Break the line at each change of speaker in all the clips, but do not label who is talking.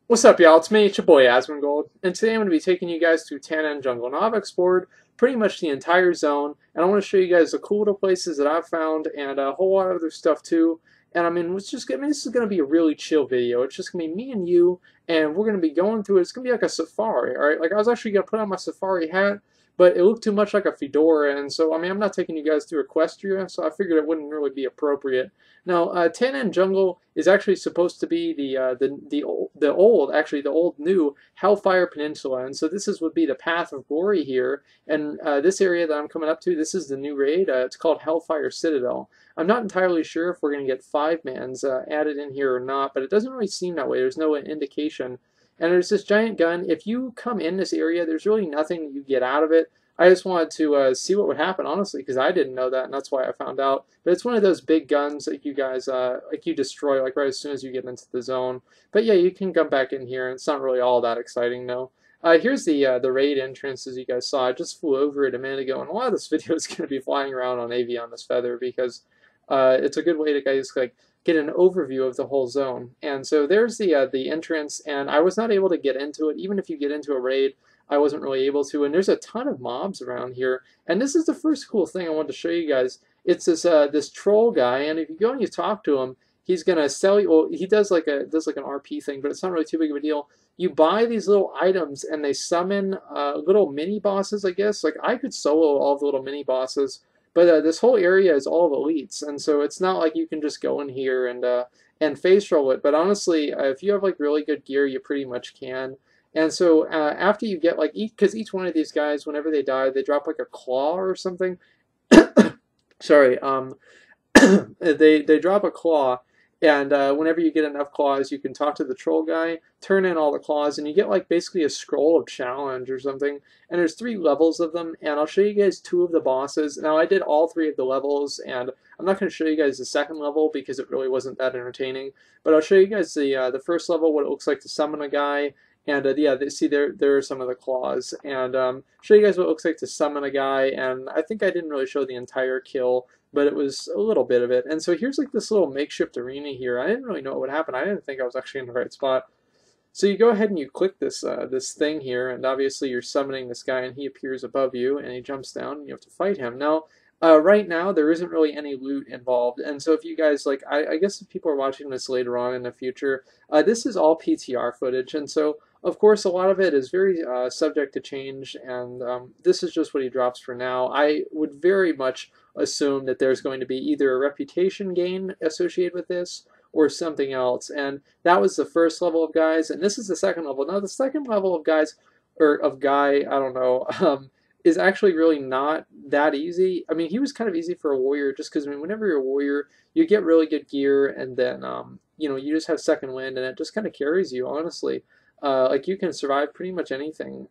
What's up, y'all? It's me, it's your boy Asmongold, and today I'm going to be taking you guys through Tanaan Jungle. Now, I've explored pretty much the entire zone, and I want to show you guys the cool little places that I've found and a whole lot of other stuff too. And I mean, this is going to be a really chill video. It's just going to be me and you, and we're going to be going through it. It's going to be like a safari, all right? Like, I was actually going to put on my safari hat, but it looked too much like a fedora, and so, I mean, I'm not taking you guys through Equestria, so I figured it wouldn't really be appropriate. Now, Tanaan Jungle is actually supposed to be the old new Hellfire Peninsula, and so would be the Path of Glory here. And this area that I'm coming up to, this is the new raid. It's called Hellfire Citadel. I'm not entirely sure if we're going to get 5-mans added in here or not, but it doesn't really seem that way. There's no indication. And there's this giant gun. If you come in this area, there's really nothing you get out of it. I just wanted to see what would happen, honestly, because I didn't know that, and that's why I found out. But it's one of those big guns that you guys, like you destroy, like right as soon as you get into the zone. But yeah, you can come back in here, and it's not really all that exciting, no. Here's the raid entrance, as you guys saw. I just flew over it a minute ago, and a lot of this video is going to be flying around on Aviana's Feather because it's a good way to guys like get an overview of the whole zone. And so there's the entrance, and I was not able to get into it. Even if you get into a raid, I wasn't really able to. And there's a ton of mobs around here. And this is the first cool thing I wanted to show you guys. It's this troll guy, and if you go and you talk to him, he's gonna sell you. Well, he does like an RP thing, but it's not really too big of a deal. You buy these little items, and they summon little mini bosses. I guess like I could solo all the little mini bosses, but this whole area is all of elites, and so it's not like you can just go in here and face roll it. But honestly, if you have like really good gear, you pretty much can. And so after you get like, because each one of these guys, whenever they die, they drop like a claw or something. Sorry, they drop a claw, and whenever you get enough claws, you can talk to the troll guy, turn in all the claws, and you get like basically a scroll of challenge or something. And there's 3 levels of them, and I'll show you guys 2 of the bosses. Now I did all 3 of the levels, and I'm not going to show you guys the second level because it really wasn't that entertaining. But I'll show you guys the first level, what it looks like to summon a guy. And yeah, see there are some of the claws, and show you guys what it looks like to summon a guy. And I think I didn't really show the entire kill, but it was a little bit of it. And so here's like this little makeshift arena here. I didn't really know what would happen. I didn't think I was actually in the right spot. So you go ahead and you click this thing here, and obviously you're summoning this guy, and he appears above you, and he jumps down, and you have to fight him. Now, right now there isn't really any loot involved, and so if you guys like, I guess if people are watching this later on in the future, this is all PTR footage, and so of course a lot of it is very subject to change, and this is just what he drops for now. I would very much assume that there's going to be either a reputation gain associated with this or something else. And that was the first level of guys, and this is the second level. Now the second level of guys, or of guy, I don't know, is actually really not that easy. I mean, he was kind of easy for a warrior, just because I mean, whenever you're a warrior, you get really good gear, and then you know, you just have second wind, and it just kind of carries you, honestly. Like you can survive pretty much anything.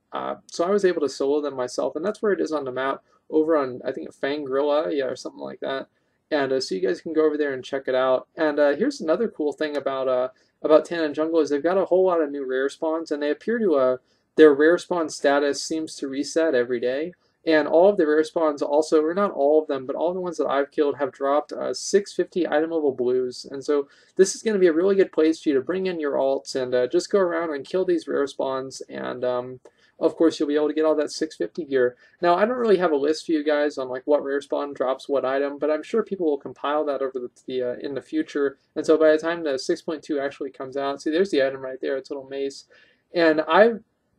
So I was able to solo them myself, and that's where it is on the map, over on I think Fangrilla, yeah, or something like that. And so you guys can go over there and check it out. And here's another cool thing about Tanaan Jungle is they've got a whole lot of new rare spawns, and they appear to their rare spawn status seems to reset every day. And all of the rare spawns also, or not all of them, but all the ones that I've killed have dropped 650 item level blues. And so this is going to be a really good place for you to bring in your alts and just go around and kill these rare spawns. And of course, you'll be able to get all that 650 gear. Now, I don't really have a list for you guys on like what rare spawn drops what item, but I'm sure people will compile that over in the future. And so by the time the 6.2 actually comes out, see, there's the item right there. It's a little mace. And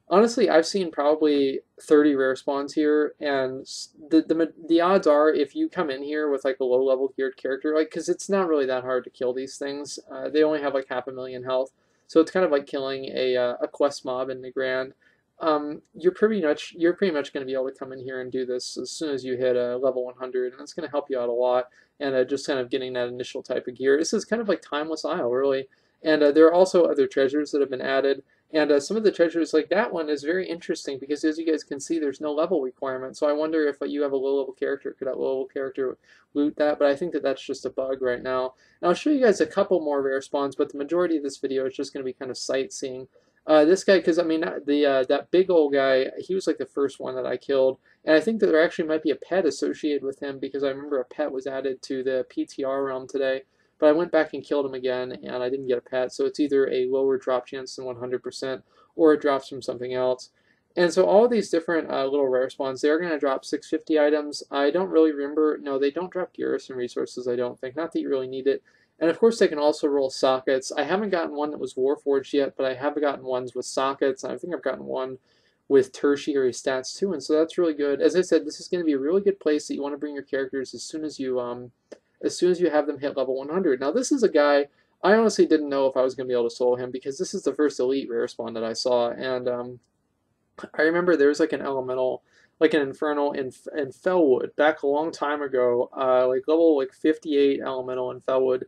honestly, I've seen probably 30 rare spawns here, and the odds are if you come in here with like a low level geared character, like because it's not really that hard to kill these things. They only have like 500,000 health, so it's kind of like killing a quest mob in the Grand. You're pretty much going to be able to come in here and do this as soon as you hit level 100, and it's going to help you out a lot. And just kind of getting that initial type of gear. This is kind of like Timeless Isle, really. And there are also other treasures that have been added. And some of the treasures, like that one, is very interesting because, as you guys can see, there's no level requirement. So I wonder if you have a low-level character, could that low-level character loot that? But I think that that's just a bug right now. And I'll show you guys a couple more rare spawns, but the majority of this video is just going to be kind of sightseeing. This guy, because I mean, that big old guy, he was like the first one that I killed. And I think that there actually might be a pet associated with him because I remember a pet was added to the PTR realm today. but I went back and killed him again, and I didn't get a pet, so it's either a lower drop chance than 100%, or it drops from something else. And so all these different little rare spawns, they're going to drop 650 items. I don't really remember. No, they don't drop garrison resources, I don't think. Not that you really need it. And of course, they can also roll sockets. I haven't gotten one that was Warforged yet, but I have gotten ones with sockets. I think I've gotten one with tertiary stats too, and so that's really good. As I said, this is going to be a really good place that you want to bring your characters as soon as you have them hit level 100. Now, this is a guy I honestly didn't know if I was going to be able to solo him because this is the first elite rare spawn that I saw, and I remember there was like an elemental, like an infernal in Felwood back a long time ago, like level like 58 elemental in Felwood,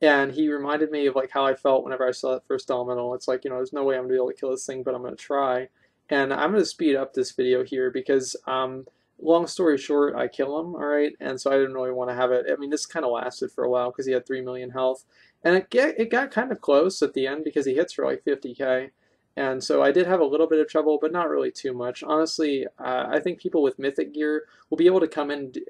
and he reminded me of like how I felt whenever I saw that first elemental. It's like, there's no way I'm gonna be able to kill this thing, but I'm gonna try. And I'm gonna speed up this video here because long story short, I kill him, all right, and so I didn't really want to have it. I mean, this kind of lasted for a while because he had 3 million health, and it got kind of close at the end because he hits for like 50k. And so I did have a little bit of trouble, but not really too much. Honestly, I think people with mythic gear will be able to come into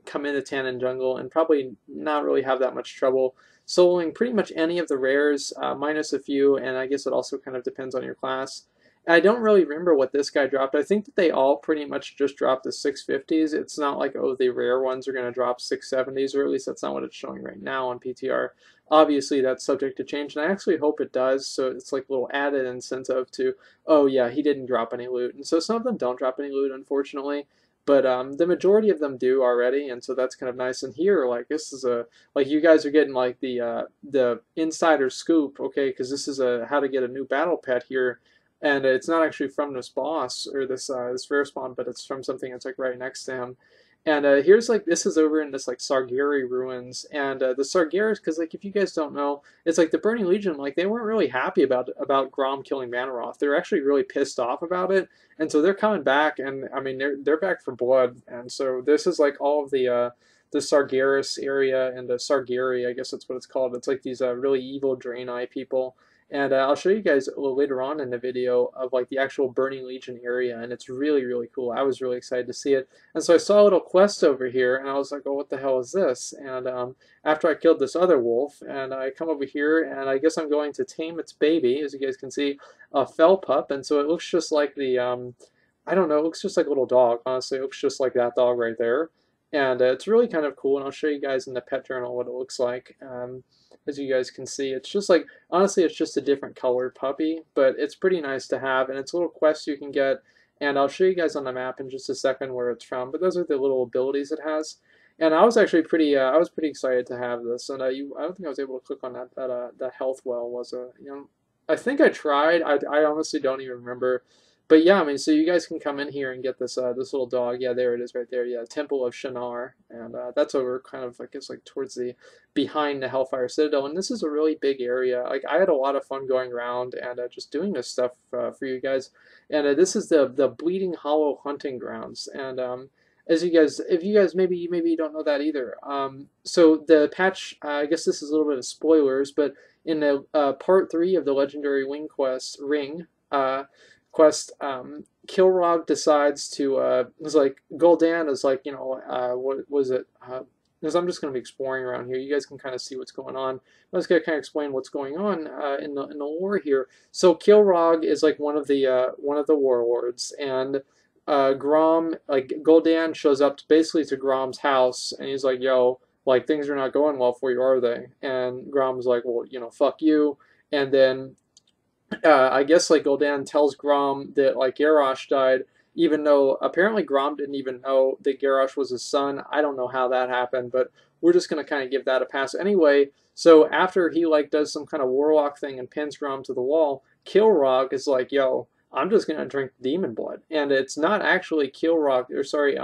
Tanaan jungle and probably not really have that much trouble soloing pretty much any of the rares, minus a few, and I guess it also kind of depends on your class. I don't really remember what this guy dropped. I think that they all pretty much just dropped the 650s. It's not like, oh, the rare ones are going to drop 670s, or at least that's not what it's showing right now on PTR. Obviously, that's subject to change, and I actually hope it does, so it's like a little added incentive to, oh yeah, he didn't drop any loot. And so some of them don't drop any loot, unfortunately, but the majority of them do already, and so that's kind of nice. And here, like, this is like, you guys are getting like the insider scoop, okay, because this is how to get a new battle pet here. And it's not actually from this boss or this rare spawn, but it's from something that's like right next to him. And here's like, this is over in this like Sargeras ruins, and the Sargeras, because like if you guys don't know, it's like the Burning Legion, like they weren't really happy about Grom killing Manaroth. They're actually really pissed off about it, and so they're coming back, and I mean they're back for blood. And so this is like all of the Sargeras area and the Sargeri, I guess that's what it's called. It's like these really evil Draenei people. And I'll show you guys a little later on in the video of like the actual Burning Legion area, and it's really, really cool. I was really excited to see it. And so I saw a little quest over here, and I was like, oh, what the hell is this? And after I killed this other wolf, and I come over here, and I guess I'm going to tame its baby, as you guys can see, a fel pup. And so it looks just like the, I don't know, it looks just like a little dog. Honestly, it looks just like that dog right there. And it's really kind of cool, and I'll show you guys in the pet journal what it looks like. As you guys can see, it's just like, honestly, it's just a different colored puppy, but it's pretty nice to have, and it's a little quest you can get, and I'll show you guys on the map in just a second where it's from, but those are the little abilities it has. And I was actually pretty, I was pretty excited to have this, and I don't think I was able to click on that health well was I think I tried, I honestly don't even remember. But yeah, I mean, so you guys can come in here and get this this little dog. Yeah, there it is right there. Yeah, Temple of Shinar. And that's over kind of, I guess, like towards the, behind the Hellfire Citadel. And this is a really big area. Like, I had a lot of fun going around and just doing this stuff for you guys. And this is the Bleeding Hollow Hunting Grounds. And as you guys, if you guys maybe you don't know that either. So the patch, I guess this is a little bit of spoilers, but in the part 3 of the Legendary Wing Quest Ring, quest, Kilrog decides to, it's like, Gul'dan is like, what was it, because I'm just going to be exploring around here. You guys can kind of see what's going on. I'm just going to kind of explain what's going on in the lore here. So Kilrog is like one of the warlords, and Grom, like Gul'dan shows up basically to Grom's house, and he's like, yo, like, things are not going well for you, are they? And Grom's like, well, fuck you. And then I guess like Gul'dan tells Grom that like Garrosh died, even though apparently Grom didn't even know that Garrosh was his son. I don't know how that happened, but we're just gonna kind of give that a pass anyway. So after he like does some kind of warlock thing and pins Grom to the wall, Kilrog is like, yo, I'm just gonna drink demon blood, and it's not actually Kilrog, or sorry,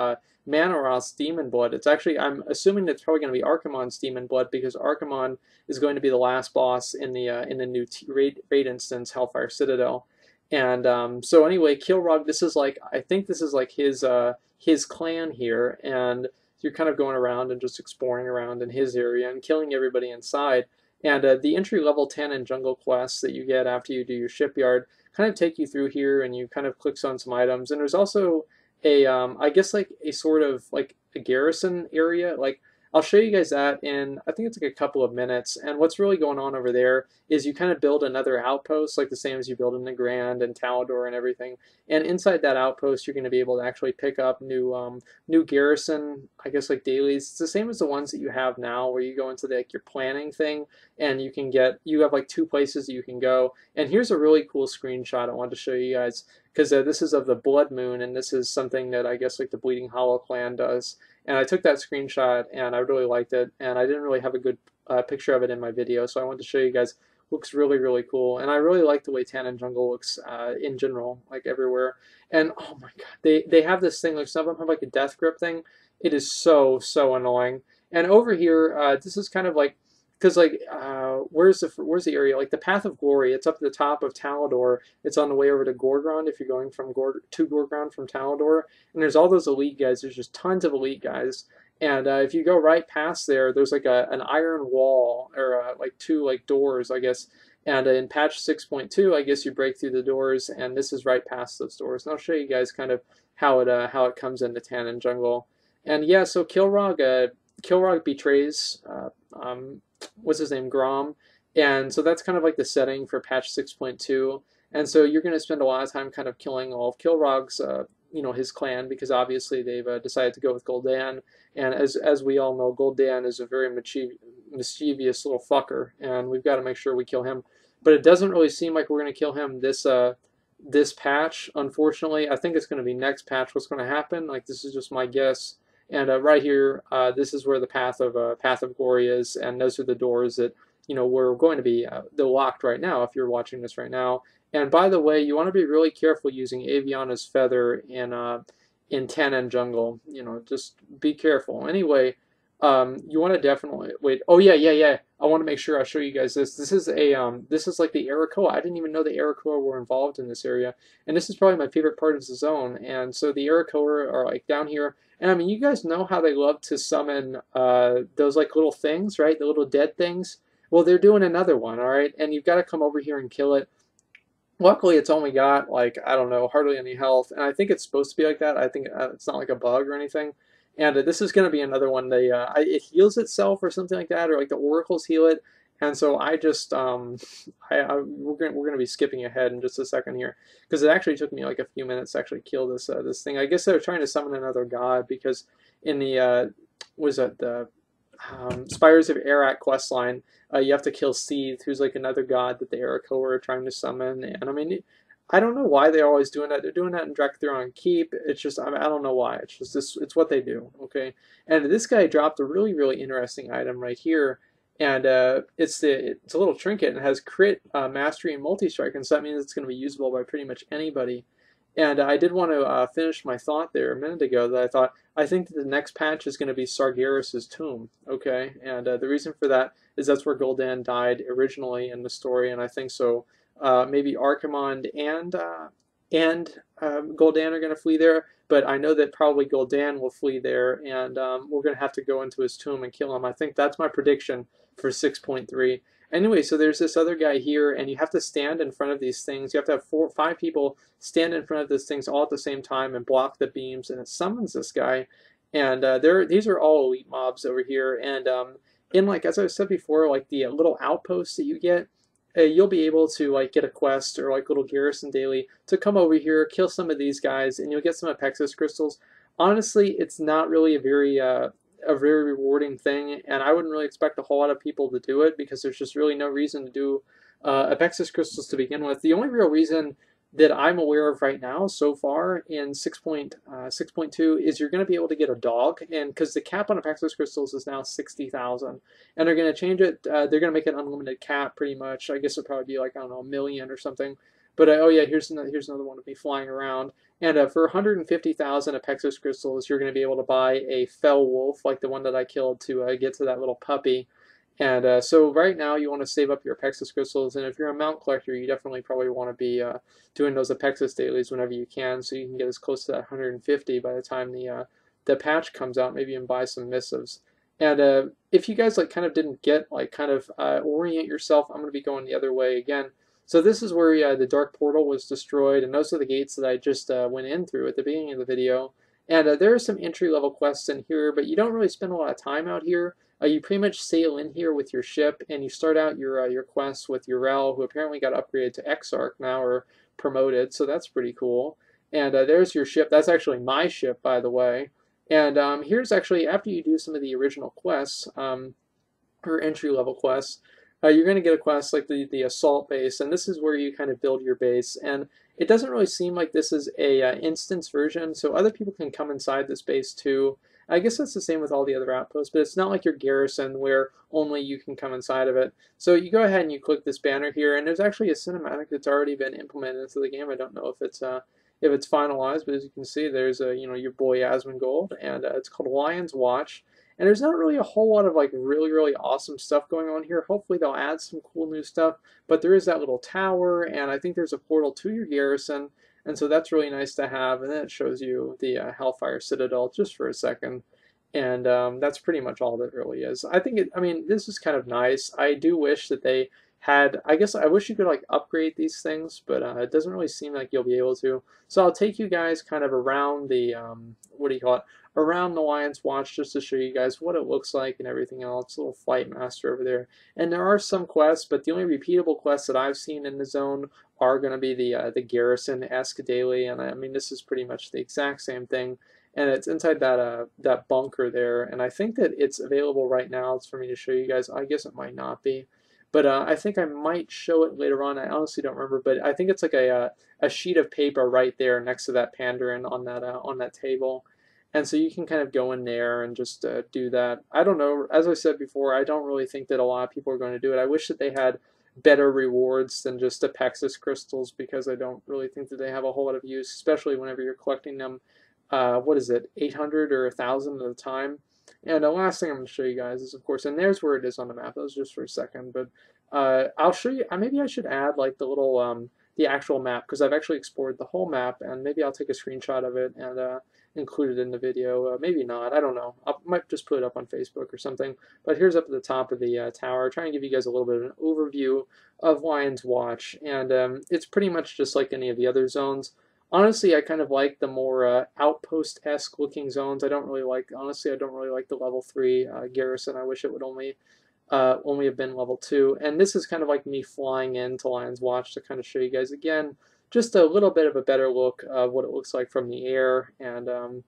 Manaroth's demon blood. It's actually, I'm assuming it's probably going to be Archimonde's demon blood, because Archimonde is going to be the last boss in the new raid instance, Hellfire Citadel. And so anyway, Kilrog, this is like, I think this is like his clan here, and you're kind of going around and just exploring around in his area and killing everybody inside. And the entry-level Tanaan jungle quests that you get after you do your shipyard kind of take you through here, and you kind of click on some items. And there's also a, I guess like a sort of like a garrison area. Like, I'll show you guys that in, I think it's like a couple of minutes. And what's really going on over there is you kind of build another outpost, like the same as you build in the Grand and Talador and everything. And inside that outpost, you're going to be able to actually pick up new garrison, I guess, like dailies. It's the same as the ones that you have now, where you go into the, like your planning thing, and you have like 2 places that you can go. And here's a really cool screenshot I wanted to show you guys, because this is of the Blood Moon, and this is something that I guess like the Bleeding Hollow clan does. And I took that screenshot, and I really liked it, and I didn't really have a good picture of it in my video, so I wanted to show you guys. Looks really, really cool, and I really like the way Tanaan Jungle looks in general, like everywhere. And oh my god, they have this thing, like some of them have like a death grip thing. It is so annoying. And over here, this is kind of like, because like where's the area, like the Path of Glory? It's up at the top of Talador. It's on the way over to Gorgrond if you're going from Gorgrond from Talador. And there's all those elite guys. There's just tons of elite guys. And if you go right past there, there's like an iron wall, or like 2 like doors, I guess. And in patch 6.2, I guess you break through the doors, and this is right past those doors. And I'll show you guys kind of how it comes into Tanaan Jungle. And yeah, so Kilrog betrays what's his name, Grom, and so that's kind of like the setting for patch 6.2. And so you're going to spend a lot of time kind of killing all of Kilrog's, his clan, because obviously they've decided to go with Gul'dan. And as we all know, Gul'dan is a very mischievous little fucker, and we've got to make sure we kill him. But it doesn't really seem like we're going to kill him this patch, unfortunately. I think it's going to be next patch what's going to happen. Like, this is just my guess. And right here, this is where the Path of Glory is, and those are the doors that we're going to be they're locked right now if you're watching this right now. And by the way, you want to be really careful using Aviana's Feather in Tanaan Jungle. Just be careful. Anyway, you want to definitely wait. Oh yeah. I want to make sure I show you guys this. This is like the Arakoa. I didn't even know the Arakoa were involved in this area, and this is probably my favorite part of the zone. And so the Arakoa are like down here, and I mean, you guys know how they love to summon those like little things, right? The little dead things. Well, they're doing another one, all right, and you've got to come over here and kill it. Luckily, it's only got, like, I don't know, hardly any health, and I think it's supposed to be like that. I think it's not like a bug or anything. And this is going to be another one. It heals itself or something like that, or like the oracles heal it. And so I just we're going to be skipping ahead in just a second here, because it actually took me like a few minutes to actually kill this thing. I guess they were trying to summon another god, because in the the Spires of Arak questline, you have to kill Seath, who's like another god that the Arakoa are trying to summon. And I mean, I don't know why they're always doing that. They're doing that in Drak'Thuron Keep. It's just, I don't know why. It's just this. It's what they do. Okay. And this guy dropped a really interesting item right here, and it's a little trinket, and it has crit, mastery, and multi-strike, and so that means it's going to be usable by pretty much anybody. And I did want to finish my thought there a minute ago, that I think that the next patch is going to be Sargeras' tomb, okay? And the reason for that is that's where Gul'dan died originally in the story, and I think so maybe Archimonde and Gul'dan are going to flee there, but I know that probably Gul'dan will flee there, and we're going to have to go into his tomb and kill him. I think that's my prediction for 6.3. Anyway, so there's this other guy here, and you have to stand in front of these things. You have to have 4 or 5 people stand in front of these things all at the same time and block the beams, and it summons this guy. And these are all elite mobs over here. And in, like, as I said before, like the little outposts that you get, you'll be able to like get a quest or like little garrison daily to come over here, kill some of these guys, and you'll get some Apexis crystals. Honestly, it's not really a very rewarding thing, and I wouldn't really expect a whole lot of people to do it, because there's just really no reason to do Apexis crystals to begin with. The only real reason that I'm aware of right now so far in 6.2 is you're going to be able to get a dog, and because the cap on Apexis crystals is now 60,000, and they're going to change it. They're going to make an unlimited cap pretty much. I guess it'll probably be like, I don't know, 1 million or something. But oh yeah, here's another one of me flying around. And for 150,000 Apexis crystals, you're going to be able to buy a fell wolf, like the one that I killed, to get to that little puppy. And so right now you want to save up your Apexis crystals, and if you're a mount collector, you definitely probably want to be doing those Apexis dailies whenever you can, so you can get as close to that 150 by the time the patch comes out, maybe even buy some missives. And if you guys like kind of didn't get, like, kind of orient yourself, I'm going to be going the other way again. So this is where the Dark Portal was destroyed, and those are the gates that I just went in through at the beginning of the video. And there are some entry-level quests in here, but you don't really spend a lot of time out here. You pretty much sail in here with your ship, and you start out your quests with Urel, who apparently got upgraded to Exarch now, or promoted, so that's pretty cool. And there's your ship. That's actually my ship, by the way. And here's actually, after you do some of the original quests, or entry-level quests, you're going to get a quest like the assault base, and this is where you kind of build your base. And it doesn't really seem like this is a instance version, so other people can come inside this base too. I guess that's the same with all the other outposts, but it's not like your garrison where only you can come inside of it. So you go ahead and you click this banner here, and there's actually a cinematic that's already been implemented into the game. I don't know if it's finalized, but as you can see, there's your boy Asmongold, and it's called Lion's Watch. And there's not really a whole lot of like really awesome stuff going on here. Hopefully they'll add some cool new stuff, but there is that little tower, and I think there's a portal to your garrison, and so that's really nice to have. And then it shows you the Hellfire Citadel just for a second, and that's pretty much all that really is. I mean, this is kind of nice. I do wish that they had, I guess I wish you could like upgrade these things, but it doesn't really seem like you'll be able to. So I'll take you guys kind of around the, what do you call it? Around the Lion's Watch just to show you guys what it looks like and everything else. Little flight master over there. And there are some quests, but the only repeatable quests that I've seen in the zone are going to be the garrison-esque daily. And I mean, this is pretty much the exact same thing. And it's inside that bunker there. And I think that it's available right now. It's for me to show you guys. I guess it might not be. But I think I might show it later on. I honestly don't remember, but I think it's like a sheet of paper right there next to that Pandaren on that table. And so you can kind of go in there and just do that. I don't know. As I said before, I don't really think that a lot of people are going to do it. I wish that they had better rewards than just Apexis crystals, because I don't really think that they have a whole lot of use, especially whenever you're collecting them, what is it, 800 or 1,000 at a time. And the last thing I'm going to show you guys is, of course, and there's where it is on the map. That was just for a second, but I'll show you. Maybe I should add like the little the actual map, because I've actually explored the whole map, and maybe I'll take a screenshot of it and include it in the video. Maybe not. I don't know. I might just put it up on Facebook or something. But here's up at the top of the tower, trying to give you guys a little bit of an overview of Lion's Watch, and it's pretty much just like any of the other zones. Honestly, I kind of like the more outpost-esque looking zones. Honestly, I don't really like the level 3 garrison. I wish it would only have been level 2. And this is kind of like me flying into Lion's Watch to kind of show you guys again just a little bit of a better look of what it looks like from the air. And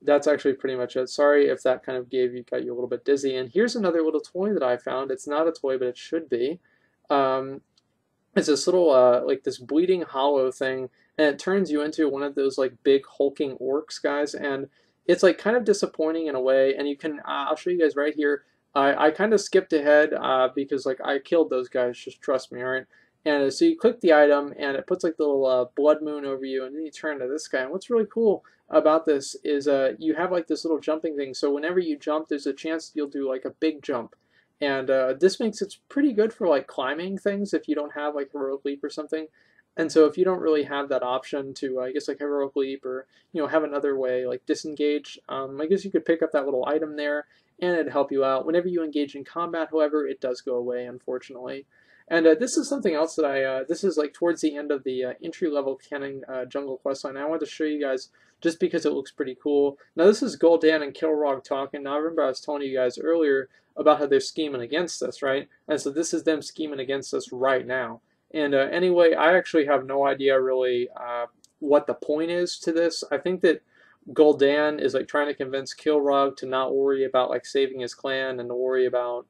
that's actually pretty much it. Sorry if that kind of got you a little bit dizzy. And here's another little toy that I found. It's not a toy, but it should be. It's this little like this bleeding hollow thing, and it turns you into one of those like big hulking orcs, guys. And it's like kind of disappointing in a way. And you can I'll show you guys right here. I kind of skipped ahead because like I killed those guys. Just trust me, all right. And so you click the item, and it puts like the little blood moon over you, and then you turn to this guy. And what's really cool about this is you have like this little jumping thing. So whenever you jump, there's a chance you'll do like a big jump. And this makes it pretty good for like climbing things if you don't have like heroic leap or something. And so if you don't really have that option to, I guess, like heroic leap or, have another way like disengage, I guess you could pick up that little item there and it'd help you out. Whenever you engage in combat, however, it does go away, unfortunately. And this is something else that this is like towards the end of the entry-level Cannon Jungle questline. I wanted to show you guys just because it looks pretty cool. Now this is Gul'dan and Kilrogg talking. Now I remember I was telling you guys earlier about how they're scheming against us, right? And so this is them scheming against us right now. And anyway, I actually have no idea really what the point is to this. I think that Gul'dan is like trying to convince Kilrogg to not worry about like saving his clan and to worry about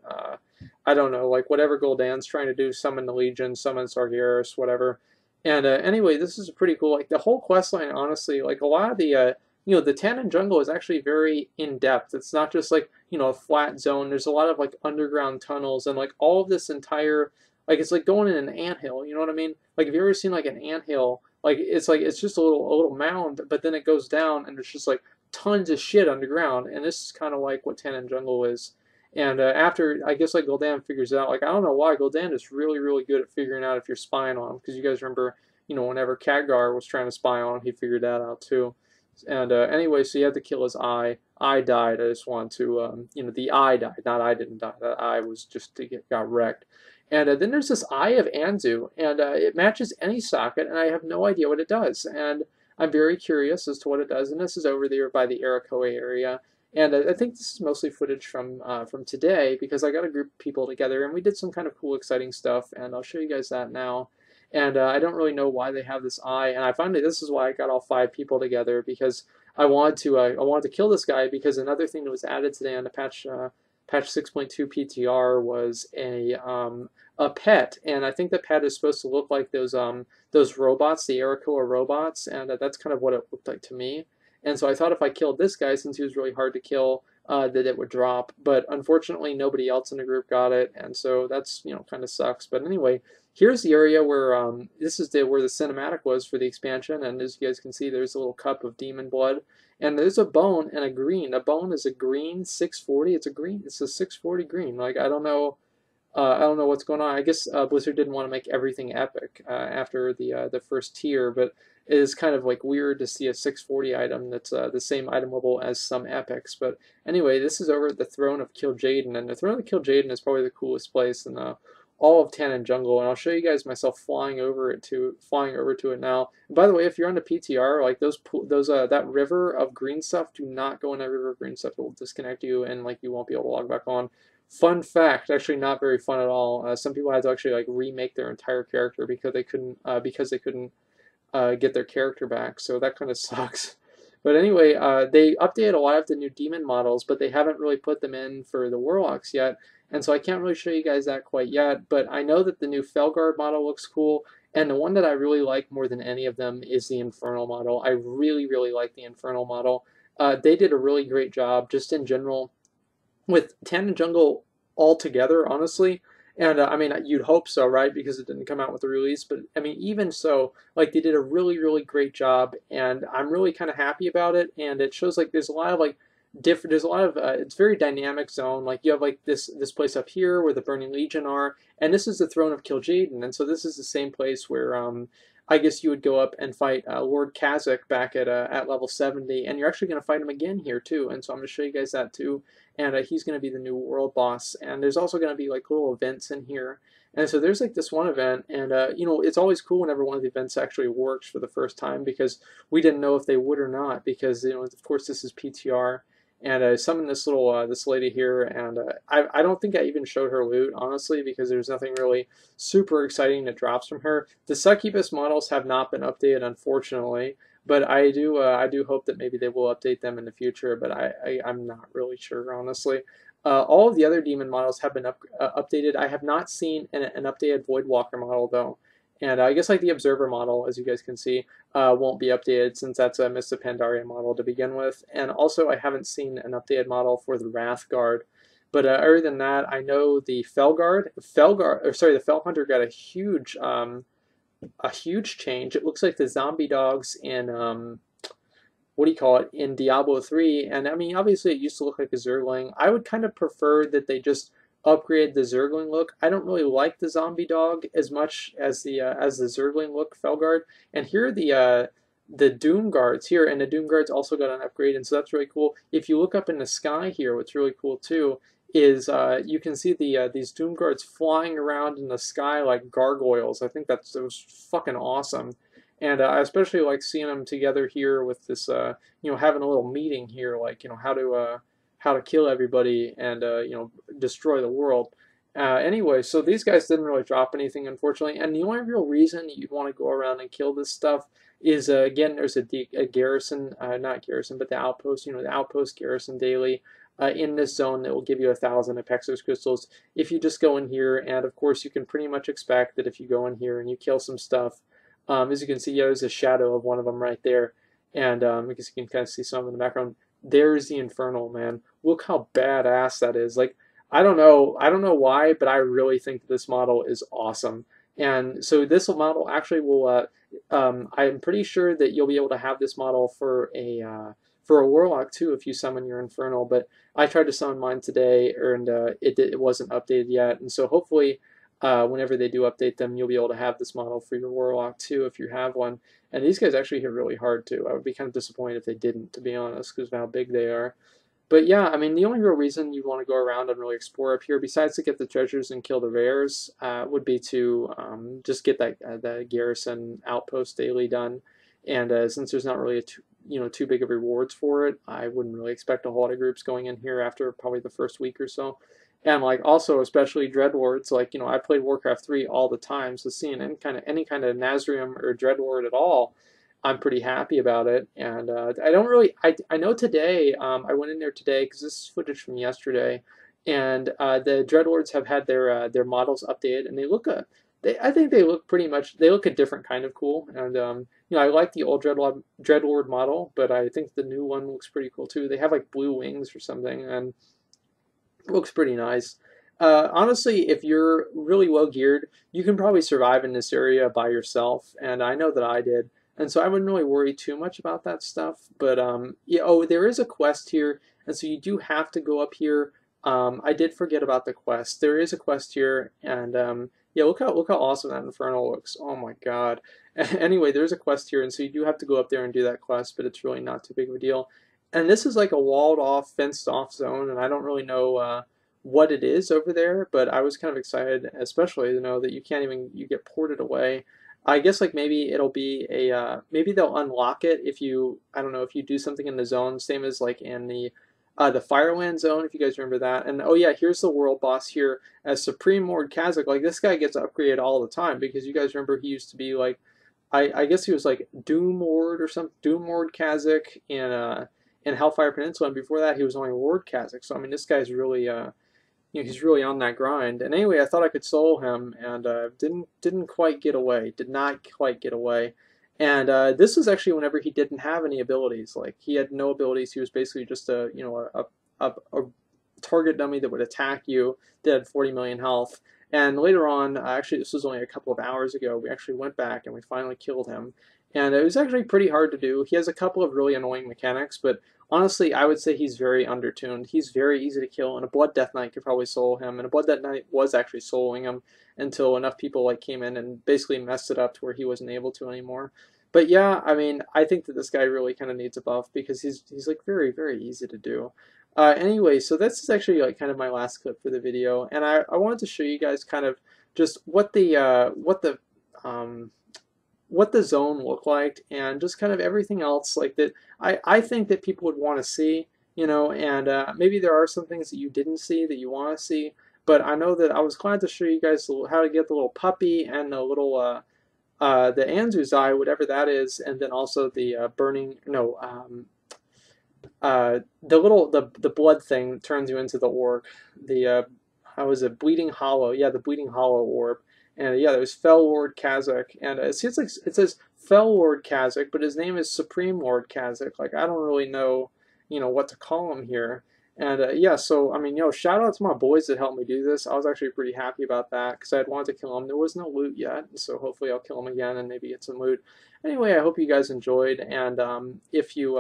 I don't know, like whatever Gul'dan's trying to do, summon the Legion, summon Sargeras, whatever. And anyway, this is pretty cool. Like the whole quest line, honestly, like a lot of the the Tanaan jungle is actually very in depth. It's not just like a flat zone. There's a lot of like underground tunnels and like all of this entire it's like going in an anthill. You know what I mean? Like, have you ever seen like an anthill? Like it's just a little mound, but then it goes down and there's just like tons of shit underground. And this is kind of like what Tanaan jungle is. And after, I guess, like Gul'dan figures it out, like I don't know why Gul'dan is really good at figuring out if you're spying on him, because you guys remember, whenever Khadgar was trying to spy on him, he figured that out too. And anyway, so you have to kill his eye. I died. I just want to, the eye died, not I didn't die. That eye was just got wrecked. And then there's this Eye of Anzu, and it matches any socket, and I have no idea what it does. And I'm very curious as to what it does, and this is over there by the Arakoa area. And I think this is mostly footage from today because I got a group of people together and we did some kind of cool, exciting stuff, and I'll show you guys that now. And I don't really know why they have this eye, and I finally this is why I got all 5 people together because I wanted to kill this guy because another thing that was added today on the patch 6.2 PTR was a pet, and I think the pet is supposed to look like those robots, the Arakoa robots, and that's kind of what it looked like to me. And so I thought if I killed this guy, since he was really hard to kill, that it would drop. But unfortunately, nobody else in the group got it, and so that's kind of sucks. But anyway, here's the area where this is where the cinematic was for the expansion, and as you guys can see, there's a little cup of demon blood, and there's a bone and a green. A bone is a green 640. It's a green. It's a 640 green. Like I don't know. I don't know what's going on. I guess Blizzard didn't want to make everything epic after the first tier, but it is kind of like weird to see a 640 item that's the same item level as some epics. But anyway, this is over at the Throne of Kil'jaeden, and the Throne of Kil'jaeden is probably the coolest place in all of Tanaan Jungle, and I'll show you guys myself flying over to it now. And by the way, if you're on the PTR, like those that river of green stuff, do not go in that river of green stuff. It will disconnect you, and like you won't be able to log back on. Fun fact, actually not very fun at all. Some people had to actually like remake their entire character because they couldn't get their character back. So that kind of sucks. But anyway, they updated a lot of the new demon models, but they haven't really put them in for the warlocks yet. And so I can't really show you guys that quite yet. But I know that the new Felguard model looks cool. And the one that I really like more than any of them is the Infernal model. I really, really like the Infernal model. They did a really great job just in general with Tanaan Jungle altogether, honestly. And I mean, you'd hope so, right? Because it didn't come out with the release. But I mean, even so, like they did a really, really great job, and I'm really kind of happy about it. And it shows like there's a lot of like different. There's a lot of it's very dynamic zone. Like you have like this place up here where the Burning Legion are, and this is the Throne of Kil'jaeden, and so this is the same place where I guess you would go up and fight Lord Khazak back at level 70, and you're actually going to fight him again here too. And so I'm going to show you guys that too. And he's going to be the new world boss. And there's also going to be like little events in here. And so there's like this one event, and it's always cool whenever one of the events actually works for the first time because we didn't know if they would or not because of course this is PTR. And I summoned this little this lady here, and I don't think I even showed her loot honestly because there's nothing really super exciting that drops from her. The succubus models have not been updated unfortunately, but I do hope that maybe they will update them in the future. But I'm not really sure honestly. All of the other demon models have been updated. I have not seen an updated Voidwalker model though. And I guess like the Observer model, as you guys can see, won't be updated since that's a Mist of Pandaria model to begin with. And also I haven't seen an updated model for the Wrathguard. But other than that, I know the the Felhunter got a huge change. It looks like the zombie dogs in what do you call it, in Diablo 3. And I mean, obviously it used to look like a Zergling. I would kind of prefer that they just upgrade the Zergling look. I don't really like the zombie dog as much as the Zergling look Felguard. And here are the Doom Guards here, and the Doom Guards also got an upgrade, and so that's really cool. If you look up in the sky here, what's really cool too is you can see these Doom Guards flying around in the sky like gargoyles. I think that was fucking awesome. And I especially like seeing them together here with this, having a little meeting here, like, how to kill everybody and, destroy the world. Anyway, so these guys didn't really drop anything, unfortunately. And the only real reason you'd want to go around and kill this stuff is, again, there's a garrison, not garrison, but the outpost, the outpost garrison daily in this zone that will give you 1,000 Apexos crystals if you just go in here. And, of course, you can pretty much expect that if you go in here and you kill some stuff, as you can see, there's a shadow of one of them right there. And because you can kind of see some in the background, there's the Infernal, man. Look how badass that is. Like, I don't know why, but I really think that this model is awesome. And so this model actually will, I'm pretty sure that you'll be able to have this model for a Warlock too if you summon your Infernal. But I tried to summon mine today, and it wasn't updated yet. And so hopefully, whenever they do update them, you'll be able to have this model for your Warlock too if you have one. And these guys actually hit really hard too. I would be kind of disappointed if they didn't, to be honest, because of how big they are. But yeah, I mean, the only real reason you want to go around and really explore up here, besides to get the treasures and kill the rares, would be to just get that the garrison outpost daily done. and since there's not really too big of rewards for it, I wouldn't really expect a whole lot of groups going in here after probably the first week or so. And like also especially Dreadlords, like I played Warcraft 3 all the time, so seeing any kind of Nazrium or Dreadlord at all, I'm pretty happy about it. And I don't really I know today I went in there today because this is footage from yesterday, and the Dreadlords have had their models updated, and they look I think they look they look a different kind of cool. And I like the old Dreadlord model, but I think the new one looks pretty cool too. They have like blue wings or something, and it looks pretty nice. Honestly, if you're really well geared, you can probably survive in this area by yourself, and I know that I did. And so I wouldn't really worry too much about that stuff. But yeah, oh, there is a quest here, and so you do have to go up here. I did forget about the quest. There is a quest here, and yeah, look how awesome that Inferno looks. Oh my God. Anyway, there's a quest here, and so you do have to go up there and do that quest, but it's really not too big of a deal. And this is like a walled off, fenced off zone, and I don't really know what it is over there, but I was kind of excited, especially to know that you get ported away. I guess like maybe it'll be maybe they'll unlock it if I don't know, if you do something in the zone, same as like in the Fireland zone, if you guys remember that. And oh yeah, here's the world boss here as Supreme Lord Kazakh. Like this guy gets upgraded all the time because you guys remember he used to be like, I guess he was like Doom Lord or something, Doom Lord Kazakh in Hellfire Peninsula, and before that he was only Lord Kazakh. So I mean, this guy's really he's really on that grind. And anyway, I thought I could solo him, and didn't quite get away. Did not quite get away. And this was actually whenever he didn't have any abilities. Like he had no abilities. He was basically just a target dummy that would attack you. That had 40 million health. And later on, actually this was only a couple of hours ago, we actually went back and we finally killed him. And it was actually pretty hard to do. He has a couple of really annoying mechanics, but honestly, I would say he's very undertuned. He's very easy to kill, and a Blood Death Knight could probably solo him. And a Blood Death Knight was actually soloing him until enough people like came in and basically messed it up to where he wasn't able to anymore. But yeah, I mean, I think that this guy really kind of needs a buff because he's like very, very easy to do. Anyway, so this is actually like kind of my last clip for the video, and I wanted to show you guys kind of just what the zone looked like, and just kind of everything else like that I think that people would want to see, and maybe there are some things that you didn't see that you want to see, but I know that I was glad to show you guys how to get the little puppy and the little the Anzu's eye, whatever that is, and then also the the blood thing turns you into the orc. The how was it, Bleeding Hollow? Yeah, the Bleeding Hollow orb. And yeah, there's Fel Lord Kazakh, and it seems like it says Fel Lord Kazakh, but his name is Supreme Lord Kazakh. Like I don't really know, what to call him here. And yeah, so I mean, shout out to my boys that helped me do this. I was actually pretty happy about that because I had wanted to kill him. There was no loot yet, so hopefully I'll kill him again and maybe get some loot. Anyway, I hope you guys enjoyed, and if you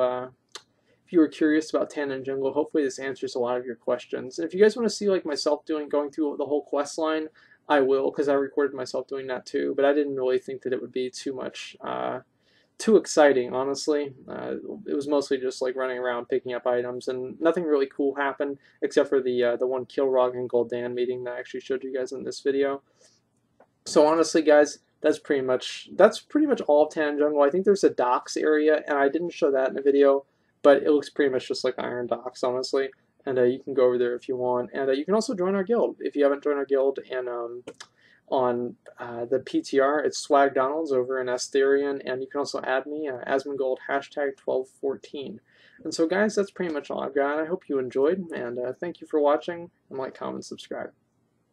were curious about Tanaan Jungle, hopefully this answers a lot of your questions. And if you guys want to see like myself going through the whole quest line, I will, because I recorded myself doing that too, but I didn't really think that it would be too much, too exciting, honestly. It was mostly just like running around picking up items, and nothing really cool happened except for the one Kilrog and Gul'dan meeting that I actually showed you guys in this video. So honestly, guys, that's pretty much all of Tanaan Jungle. I think there's a docks area, and I didn't show that in the video, but it looks pretty much just like Iron Docks, honestly. And you can go over there if you want. And you can also join our guild if you haven't joined our guild. And on the PTR, it's Swag Donalds over in Asterion. And you can also add me, Asmongold #1214. And so, guys, that's pretty much all I've got. I hope you enjoyed. And thank you for watching. And like, comment, subscribe.